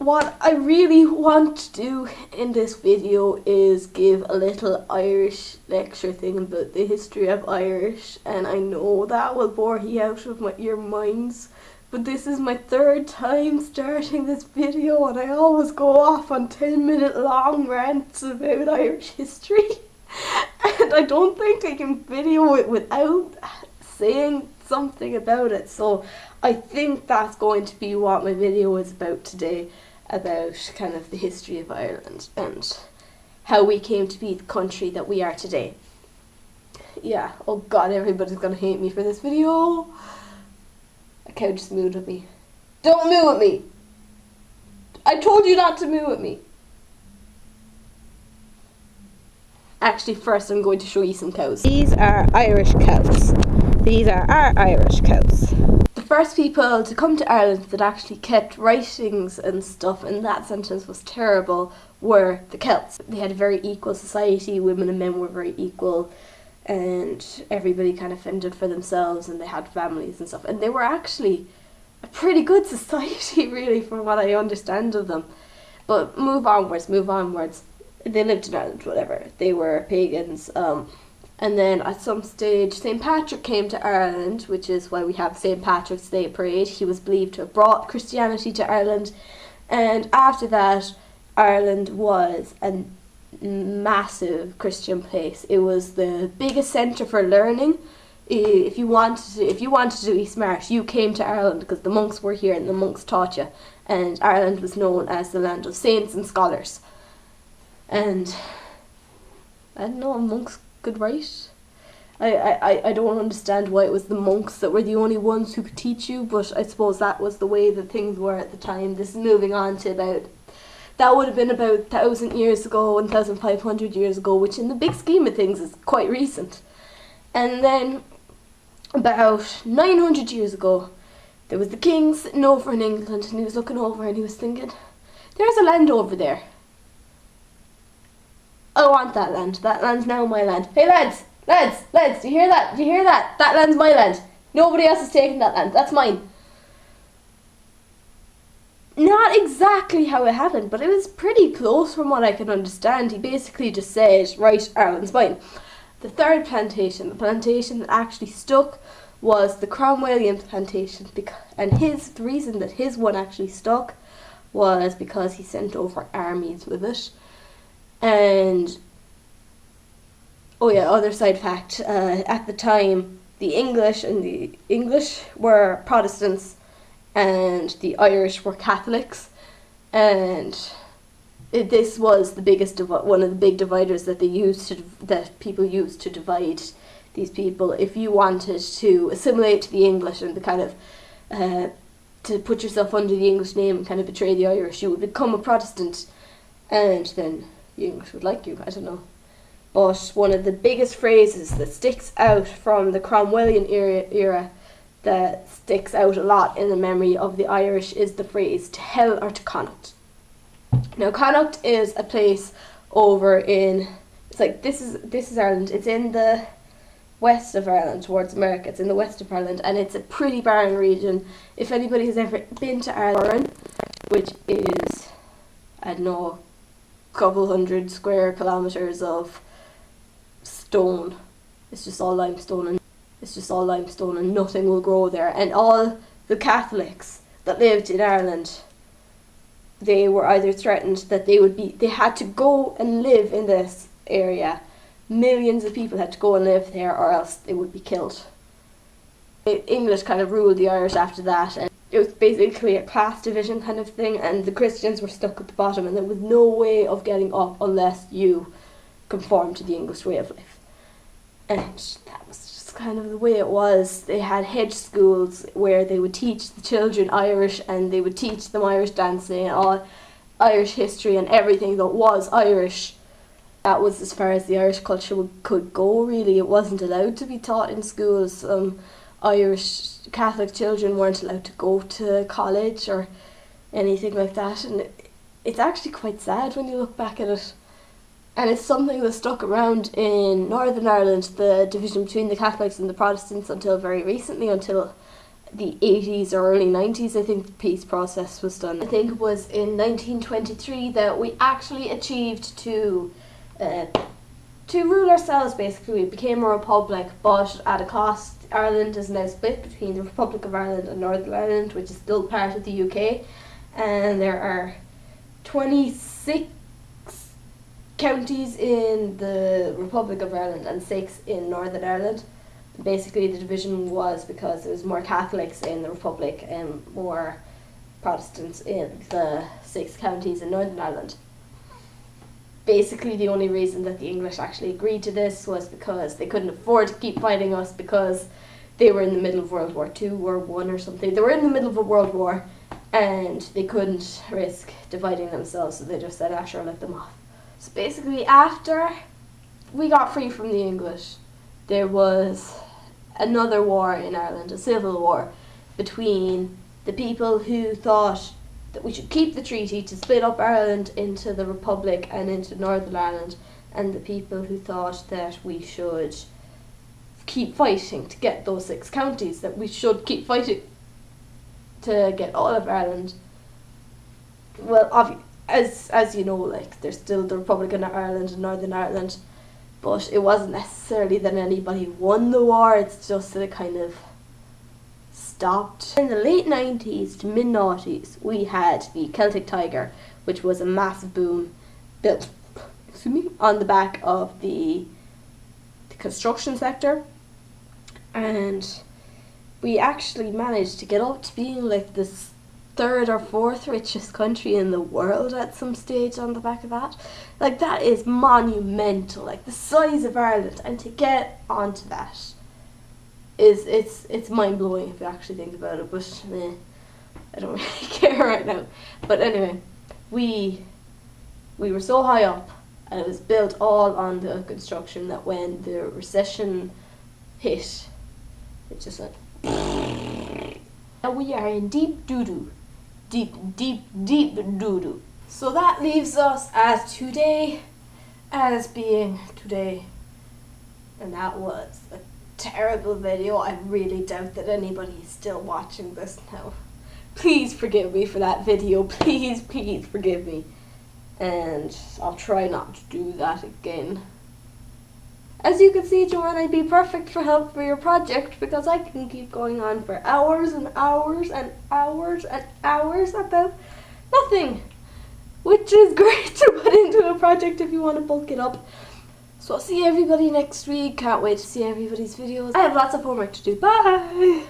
what I really want to do in this video is give a little Irish lecture thing about the history of Irish, and I know that will bore you out of your minds, but this is my third time starting this video and I always go off on 10-minute long rants about Irish history and I don't think I can video it without saying something about it, so I think that's going to be what my video is about today, about kind of the history of Ireland and how we came to be the country that we are today. Yeah, oh god, everybody's gonna hate me for this video. A cow just moved at me. Don't move at me! I told you not to move at me! Actually, first I'm going to show you some cows. These are Irish cows. These are our Irish cows. The first people to come to Ireland that actually kept writings and stuff, and that sentence was terrible, were the Celts. They had a very equal society, women and men were very equal, and everybody kind of fended for themselves and they had families and stuff, and they were actually a pretty good society really from what I understand of them. But move onwards. They lived in Ireland, whatever. They were pagans, and then at some stage St. Patrick came to Ireland, which is why we have St. Patrick's Day parade. He was believed to have brought Christianity to Ireland, and after that Ireland was a massive Christian place. It was the biggest centre for learning. If you wanted to be smart, you came to Ireland because the monks were here and the monks taught you, and Ireland was known as the land of saints and scholars. And I don't know, monks could write. I don't understand why it was the monks that were the only ones who could teach you, but I suppose that was the way that things were at the time. This is moving on to that would have been about 1,000 years ago, 1,500 years ago, which in the big scheme of things is quite recent. And then about 900 years ago, there was the king sitting over in England, and he was looking over and he was thinking, there's a land over there. I want that land. That land's now my land. Hey lads, do you hear that? Do you hear that? That land's my land. Nobody else is taking that land. That's mine. Not exactly how it happened, but it was pretty close from what I can understand. He basically just said, right, Ireland's mine. The third plantation, the plantation that actually stuck, was the Cromwellian plantation, and the reason that his one actually stuck was because he sent over armies with it. And other side fact, at the time the English were Protestants and the Irish were Catholics, and this was the one of the big dividers that people used to divide these people. If you wanted to assimilate to the English and to put yourself under the English name and kind of betray the Irish, you would become a Protestant, and then the English would like you, I don't know. But one of the biggest phrases that sticks out from the Cromwellian era that sticks out a lot in the memory of the Irish is the phrase, to hell or to Connacht. Now Connacht is a place over in, this is Ireland, it's in the west of Ireland towards America, it's in the west of Ireland, and it's a pretty barren region. If anybody has ever been to Ireland, which is, I don't know, couple hundred square kilometres of stone. It's just all limestone and nothing will grow there. And all the Catholics that lived in Ireland, they were either threatened that they had to go and live in this area. Millions of people had to go and live there or else they would be killed. The English kind of ruled the Irish after that, and it was basically a class division kind of thing, and the Christians were stuck at the bottom, and there was no way of getting up unless you conformed to the English way of life. And that was just kind of the way it was. They had hedge schools where they would teach the children Irish, and they would teach them Irish dancing and all Irish history and everything that was Irish. That was as far as the Irish culture could go, really. It wasn't allowed to be taught in schools. Irish Catholic children weren't allowed to go to college or anything like that, and it's actually quite sad when you look back at it. And it's something that stuck around in Northern Ireland, the division between the Catholics and the Protestants, until very recently, until the 80s or early 90s, I think the peace process was done. I think it was in 1923 that we actually achieved to rule ourselves. Basically, we became a republic, but at a cost. Ireland is now split between the Republic of Ireland and Northern Ireland, which is still part of the UK, and there are 26 counties in the Republic of Ireland and 6 in Northern Ireland. Basically, the division was because there was more Catholics in the Republic and more Protestants in the 6 counties in Northern Ireland. Basically, the only reason that the English actually agreed to this was because they couldn't afford to keep fighting us, because they were in the middle of World War II or One or something. They were in the middle of a world war and they couldn't risk dividing themselves, so they just said, sure, let them off. So basically, after we got free from the English, there was another war in Ireland, a civil war, between the people who thought that we should keep the treaty to split up Ireland into the Republic and into Northern Ireland, and the people who thought that we should keep fighting to get those 6 counties, that we should keep fighting to get all of Ireland. Well, as you know, like, there's still the Republic of Ireland and Northern Ireland, but it wasn't necessarily that anybody won the war, it's just that it kind of stopped. In the late 90s to mid-noughties, we had the Celtic Tiger, which was a massive boom built on the back of the construction sector, and we actually managed to get up to being like this 3rd or 4th richest country in the world at some stage on the back of that. Like, that is monumental, like the size of Ireland, and to get onto that it's mind-blowing if you actually think about it, but I don't really care right now. But anyway, we were so high up, and it was built all on the construction, that when the recession hit, it just went. And we are in deep doo-doo. Deep doo-doo. So that leaves us as today, as being today. And that was a terrible video. I really doubt that anybody is still watching this now. Please forgive me for that video. Please forgive me. And I'll try not to do that again. As you can see, Joanne, I'd be perfect for help for your project, because I can keep going on for hours and hours and hours and hours about nothing, which is great to put into a project if you want to bulk it up. So I'll see everybody next week. Can't wait to see everybody's videos. I have lots of homework to do. Bye!